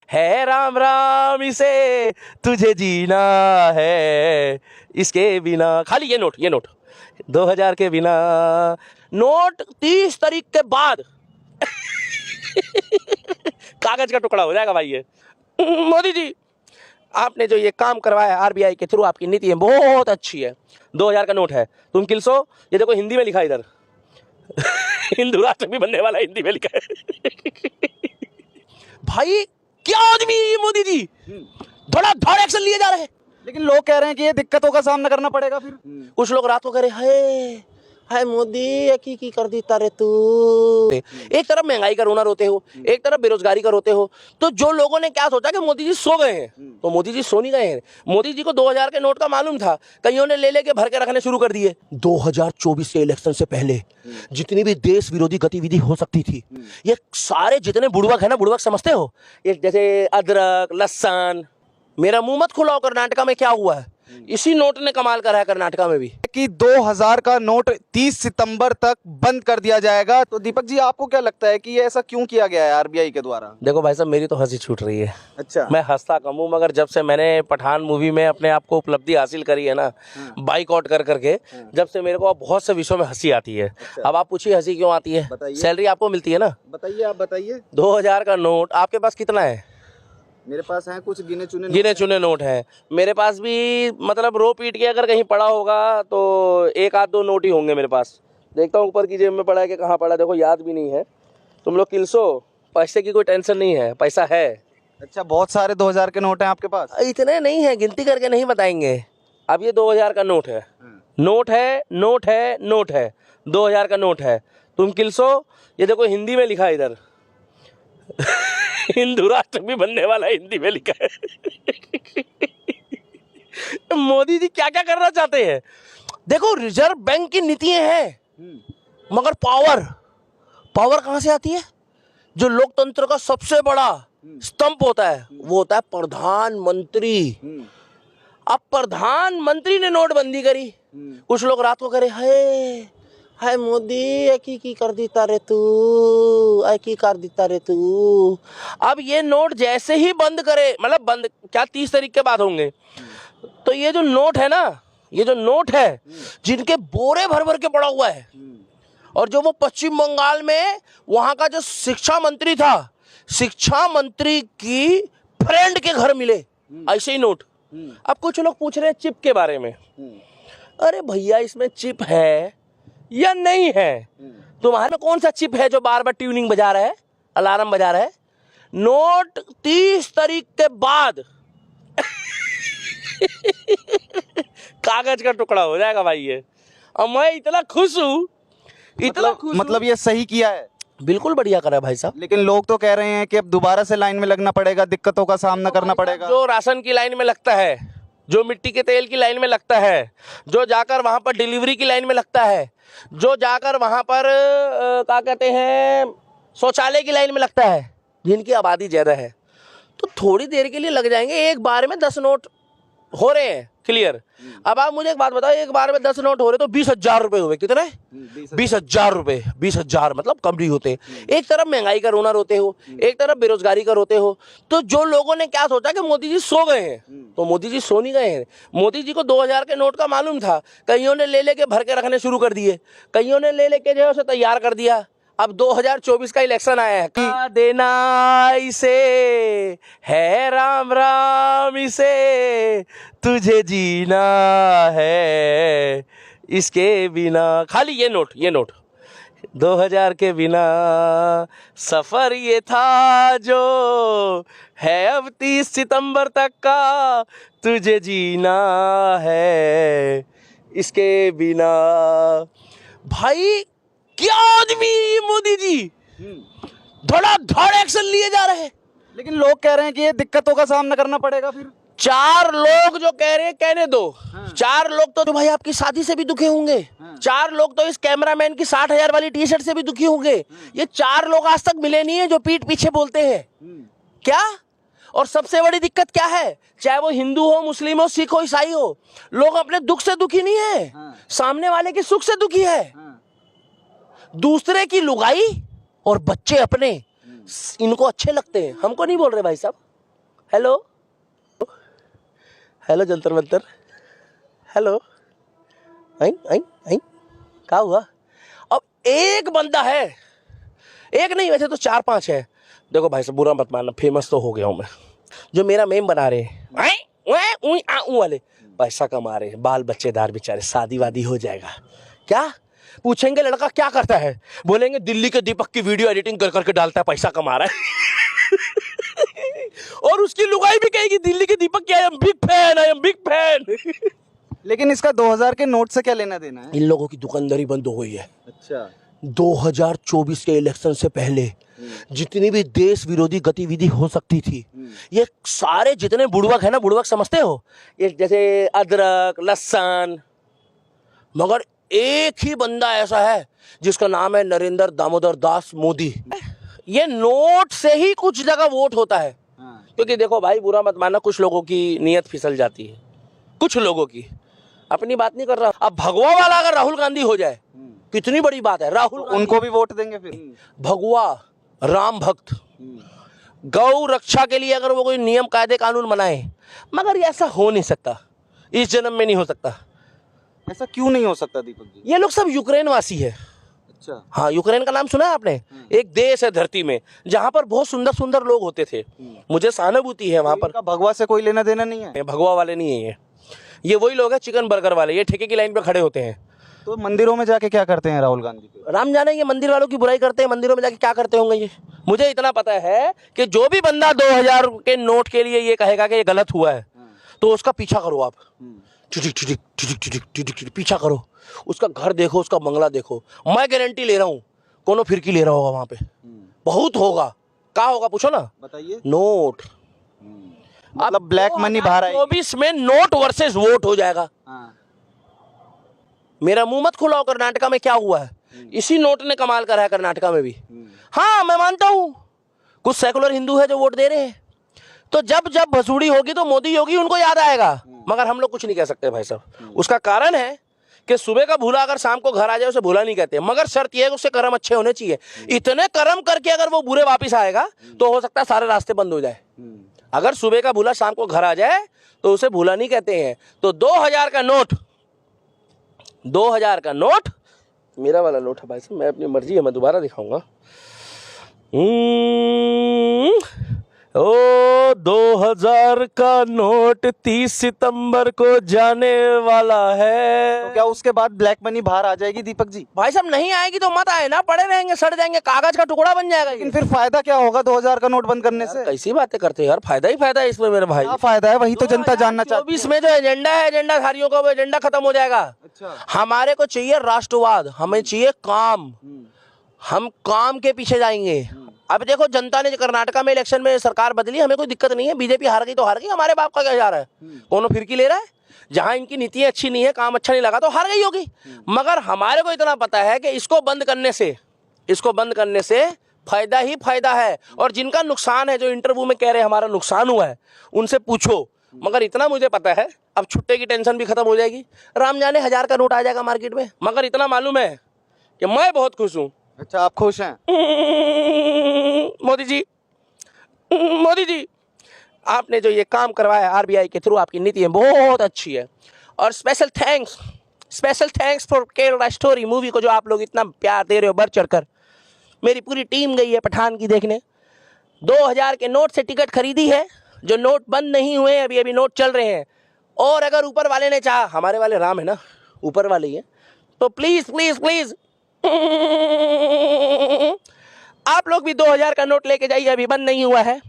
है राम राम इसे तुझे जीना है, इसके बिना। खाली ये नोट 2000 के बिना। नोट 30 तारीख के बाद कागज का टुकड़ा हो जाएगा भाई ये। मोदी जी, आपने जो ये काम करवाया है आरबीआई के थ्रू, आपकी नीति है बहुत अच्छी है। 2000 का नोट है, तुम किलसो। ये देखो हिंदी में लिखा है इधर हिंदू राष्ट्र भी बनने वाला, हिंदी में लिखा है भाई क्या आदमी है ये मोदी जी, धड़ाधड़ एक्शन लिए जा रहे हैं। लेकिन लोग कह रहे हैं कि ये दिक्कतों का सामना करना पड़ेगा फिर। कुछ लोग रात को कह रहे हाय हाय मोदी ये की कर दी तारे तू। एक तरफ महंगाई का रोना रोते हो, एक तरफ बेरोजगारी का रोते हो। तो जो लोगों ने क्या सोचा कि मोदी जी सो गए हैं, तो मोदी जी सो नहीं गए हैं। मोदी जी को 2000 के नोट का मालूम था, कईयों ने ले लेके भर के रखने शुरू कर दिए। 2024 के इलेक्शन से पहले जितनी भी देश विरोधी गतिविधि हो सकती थी, ये सारे जितने बुड़वक है ना, बुड़वक समझते हो, ये जैसे अदरक लहसुन। मेरा मुंह मत खुलाओ, कर्नाटका में क्या हुआ है, इसी नोट ने कमाल करा है कर्नाटका में भी। कि 2000 का नोट 30 सितंबर तक बंद कर दिया जाएगा। तो दीपक जी, आपको क्या लगता है कि ये ऐसा क्यों किया गया है आरबीआई के द्वारा? देखो भाई साहब, मेरी तो हंसी छूट रही है। अच्छा। मैं हंसता कम हूं, मगर जब से मैंने पठान मूवी में अपने आप को उपलब्धि हासिल करी है ना, बाइकआउट कर करके, जब से मेरे को बहुत से विषयों में हंसी आती है। अब आप पूछिए हंसी क्यों आती है? सैलरी आपको मिलती है ना? बताइए, आप बताइए। 2000 का नोट आपके पास कितना है? मेरे पास हैं कुछ गिने चुने नोट हैं। मेरे पास भी, मतलब रो पीट के अगर कहीं पड़ा होगा तो एक आध दो नोट ही होंगे मेरे पास। देखता हूँ ऊपर की जेब में पड़ा है कि कहाँ पड़ा है, देखो याद भी नहीं है। तुम लोग किलसो, पैसे की कोई टेंशन नहीं है, पैसा है। अच्छा, बहुत सारे 2000 के नोट हैं आपके पास? इतने नहीं है, गिनती करके नहीं बताएंगे। अब ये 2000 का नोट है, नोट है, नोट है, नोट है, 2000 का नोट है। तुम किलसो, ये देखो हिंदी में लिखा है इधर हिंदू राष्ट्र भी बनने वाला, हिंदी में लिखा है मोदी जी क्या क्या करना चाहते हैं? देखो, रिजर्व बैंक की नीतियां हैं, मगर पावर कहां से आती है? जो लोकतंत्र का सबसे बड़ा स्तंभ होता है वो होता है प्रधानमंत्री। अब प्रधानमंत्री ने नोटबंदी करी, कुछ लोग रात को करे हाय हाय मोदी की कर दी तारे तू, की कर दी तारे तू। अब ये नोट जैसे ही बंद करे, मतलब बंद क्या 30 तारीख के बाद होंगे, तो ये जो नोट है ना, ये जो नोट है जिनके बोरे भर भर के पड़ा हुआ है, और जो वो पश्चिम बंगाल में वहां का जो शिक्षा मंत्री था, शिक्षा मंत्री की फ्रेंड के घर मिले ऐसे ही नोट। अब कुछ लोग पूछ रहे हैं चिप के बारे में। अरे भैया, इसमें चिप है या नहीं है? तुम्हारे में कौन सा चिप है जो बार बार ट्यूनिंग बजा रहा है, अलार्म बजा रहा है? नोट 30 तारीख के बाद कागज का टुकड़ा हो जाएगा भाई ये। और मैं इतना खुश हूं, मतलब ये सही किया है? बिल्कुल बढ़िया करा भाई साहब। लेकिन लोग तो कह रहे हैं कि अब दोबारा से लाइन में लगना पड़ेगा, दिक्कतों का सामना करना पड़ेगा। जो राशन की लाइन में लगता है, जो मिट्टी के तेल की लाइन में लगता है, जो जाकर वहां पर डिलीवरी की लाइन में लगता है, जो जाकर वहां पर क्या कहते हैं शौचालय की लाइन में लगता है, जिनकी आबादी ज्यादा है, तो थोड़ी देर के लिए लग जाएंगे। एक बार में 10 नोट हो रहे हैं क्लियर। अब आप मुझे एक बात बताओ, एक बार में 10 नोट हो रहे तो 20,000 रुपए हुए। कितने? 20,000 रुपए। 20,000 मतलब कम नहीं होते। एक तरफ महंगाई का रोना रोते हो, एक तरफ बेरोजगारी का रोते हो। तो जो लोगों ने क्या सोचा कि मोदी जी सो गए हैं, तो मोदी जी सो नहीं गए हैं। मोदी जी को 2000 के नोट का मालूम था, कईयों ने ले लेके भर के रखने शुरू कर दिए, कईयों ने ले लेके जो है उसे तैयार कर दिया। अब 2024 का इलेक्शन आया है, क्या देना इसे, है राम राम इसे तुझे जीना है, इसके बिना। खाली ये नोट 2000 के बिना सफर ये था जो है अब 30 सितंबर तक का, तुझे जीना है, इसके बिना। भाई क्या आदमी मोदी जी, धड़ाधड़ एक्शन लिए जा रहे हैं। लेकिन लोग कह रहे हैं कि ये दिक्कतों का सामना करना पड़ेगा फिर। 4 लोग जो कह रहे हैं कहने दो। 4 लोग तो भाई आपकी शादी से भी दुखी होंगे। 4 लोग तो इस कैमरामैन की 60,000 वाली टी शर्ट से भी दुखी होंगे। ये 4 लोग आज तक मिले नहीं है जो पीठ पीछे बोलते हैं क्या। और सबसे बड़ी दिक्कत क्या है, चाहे वो हिंदू हो, मुस्लिम हो, सिख हो, ईसाई हो, लोग अपने दुख से दुखी नहीं है, सामने वाले के सुख से दुखी है। दूसरे की लुगाई और बच्चे अपने, इनको अच्छे लगते हैं, हमको नहीं बोल रहे भाई साहब। Hello hello Jantar Mantar, hello I I I, क्या हुआ? अब एक बंदा है, एक नहीं वैसे तो 4-5 है। देखो भाई साहब बुरा मत मानना, फेमस तो हो गया हूँ मैं, जो मेरा मेम बना रहे हैं वाले, पैसा कमा रहे हैं, बाल बच्चेदार बेचारे, शादी वादी हो जाएगा। क्या पूछेंगे लड़का क्या करता है, बोलेंगे दिल्ली के दीपक की वीडियो एडिटिंग कर करके डालता है, पैसा कमा रहा है। और उसकी लुगाई भी कहेगी दिल्ली के दीपक की I am big fan, I am big fan. लेकिन इसका 2000 के नोट से क्या लेना देना है? इन लोगों की दुकानदारी बंद हो गई है। अच्छा। 2024 के इलेक्शन से पहले जितनी भी देश विरोधी गतिविधि हो सकती थी, ये सारे जितने बुड़वक है ना, बुड़वक समझते हो, ये जैसे अदरक लहसुन, मगर एक ही बंदा ऐसा है जिसका नाम है नरेंद्र दामोदर दास मोदी। ये नोट से ही कुछ जगह वोट होता है। क्योंकि देखो भाई बुरा मत मानना, कुछ लोगों की नीयत फिसल जाती है, कुछ लोगों की, अपनी बात नहीं कर रहा। अब भगवा वाला अगर राहुल गांधी हो जाए कितनी बड़ी बात है। राहुल गांधी, उनको भी वोट देंगे फिर? भगवा, राम भक्त, गौ रक्षा के लिए अगर वो कोई नियम कायदे कानून बनाए, मगर ये ऐसा हो नहीं सकता, इस जन्म में नहीं हो सकता। ऐसा क्यों नहीं हो सकता दीपक जी? ये लोग सब यूक्रेन वासी है। अच्छा। हाँ, यूक्रेन का नाम सुना है आपने? एक देश है धरती में जहां पर बहुत सुंदर सुंदर लोग होते थे। मुझे सहानुभूति है वहां पर। इनका भगवा से कोई लेना देना नहीं है? ये भगवा वाले नहीं है, ये वही लोग हैं चिकन बर्गर वाले, ये ठेके की लाइन पे खड़े होते हैं। तो मंदिरों में जाके क्या करते हैं राहुल गांधी पे? राम जाने, ये मंदिर वालों की बुराई करते हैं, मंदिरों में जाके क्या करते होंगे ये। मुझे इतना पता है कि जो भी बंदा 2000 के नोट के लिए ये कहेगा कि ये गलत हुआ है, तो उसका पीछा करो आप, टिटिक टिटिक टिटिक टिटिक टिटिक टिटिक पीछा करो, उसका घर देखो, उसका बंगला देखो। मैं गारंटी ले रहा हूँ कोनो फिरकी ले रहा होगा वहां पे, बहुत होगा। क्या होगा पूछो ना, बताइए। नोट, मतलब ब्लैक मनी बाहर आएगी। 2024 में नोट वर्सेस वोट हो जाएगा। मेरा मुंह मत खुलाओ, कर्नाटका में क्या हुआ है, इसी नोट ने कमाल करा है कर्नाटका में भी। हाँ मैं मानता हूं कुछ सेकुलर हिंदू है जो वोट दे रहे हैं, तो जब जब भसूड़ी होगी तो मोदी योगी उनको याद आएगा, मगर हम लोग कुछ नहीं कह सकते भाई साहब। उसका कारण है कि सुबह का भूला अगर शाम को घर आ जाए उसे भूला नहीं कहते, मगर शर्त यह है कि उसके कर्म अच्छे होने चाहिए। इतने कर्म करके अगर वो बुरे वापिस आएगा तो हो सकता है सारे रास्ते बंद हो जाए। अगर सुबह का भूला शाम को घर आ जाए तो उसे भूला नहीं कहते हैं। तो 2000 का नोट, 2000 का नोट मेरा वाला नोट है भाई साहब, मैं अपनी मर्जी है, मैं दोबारा दिखाऊंगा। ओ 2000 का नोट 30 सितंबर को जाने वाला है। तो क्या उसके बाद ब्लैक मनी बाहर आ जाएगी दीपक जी? भाई साहब नहीं आएगी तो मत आए ना, पड़े रहेंगे, सड़ जाएंगे, कागज का टुकड़ा बन जाएगा। लेकिन फिर फायदा क्या होगा 2000 का नोट बंद करने से? कैसी बातें करते हैं यार, फायदा ही फायदा है इसमें मेरे भाई। क्या फायदा है, वही तो जनता जानना चाहती है। 2024 में जो एजेंडा है, एजेंडा धारियों का वो एजेंडा खत्म हो जाएगा। अच्छा। हमारे को चाहिए राष्ट्रवाद, हमें चाहिए काम, हम काम के पीछे जाएंगे। अब देखो जनता ने कर्नाटका में इलेक्शन में सरकार बदली, हमें कोई दिक्कत नहीं है, बीजेपी हार गई तो हार गई, हमारे बाप का क्या जा रहा है, कौन फिरकी ले रहा है। जहां इनकी नीति अच्छी नहीं है, काम अच्छा नहीं लगा तो हार गई होगी। मगर हमारे को इतना पता है कि इसको बंद करने से फायदा ही फायदा है। और जिनका नुकसान है, जो इंटरव्यू में कह रहे हैं हमारा नुकसान हुआ है, उनसे पूछो। मगर इतना मुझे पता है अब छुट्टे की टेंशन भी खत्म हो जाएगी, राम जाने 1000 का नोट आ जाएगा मार्केट में। मगर इतना मालूम है कि मैं बहुत खुश हूं। अच्छा, आप खुश हैं? मोदी जी आपने जो ये काम करवाया आरबीआई के थ्रू, आपकी नीति बहुत अच्छी है। और special thanks for Kerala story movie को जो आप लोग इतना प्यार दे रहे हो बढ़ चढ़कर। मेरी पूरी टीम गई है पठान की देखने, 2000 के नोट से टिकट खरीदी है, जो नोट बंद नहीं हुए, अभी अभी नोट चल रहे हैं। और अगर ऊपर वाले ने चाहा, हमारे वाले राम है ना, ऊपर वाले ही है, तो प्लीज प्लीज प्लीज आप लोग भी 2000 का नोट लेके जाइए, अभी बंद नहीं हुआ है।